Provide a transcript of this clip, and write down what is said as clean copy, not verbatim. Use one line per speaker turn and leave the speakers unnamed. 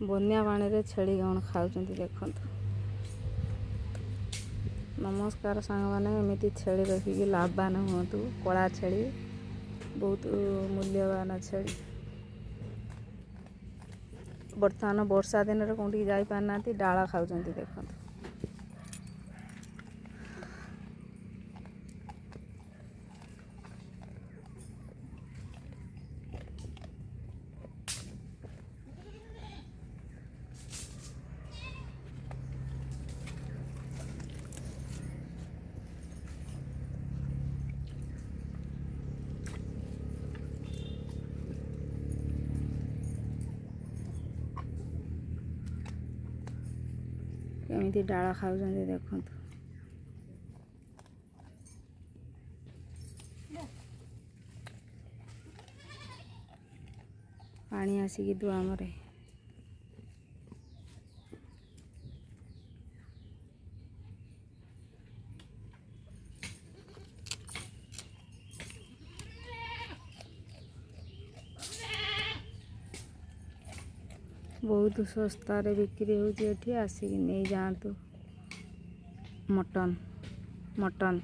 बन्या पानी रे छेड़ी कौन खाऊं देखु। नमस्कार सांग मैंने एमती छेड़ी रखिकी लाभवान हूँ। कला छेड़ी बहुत मूल्यवान छेड़ी। बर्तमान वर्षा दिन में कौटी जापारना डाल खाऊँ देखु। केमिति डाल खाऊं देखु। पानी आसिकी दुआमरे बहुत सस्ता रे बिक्री होची। आसिकी नहीं जातु। मटन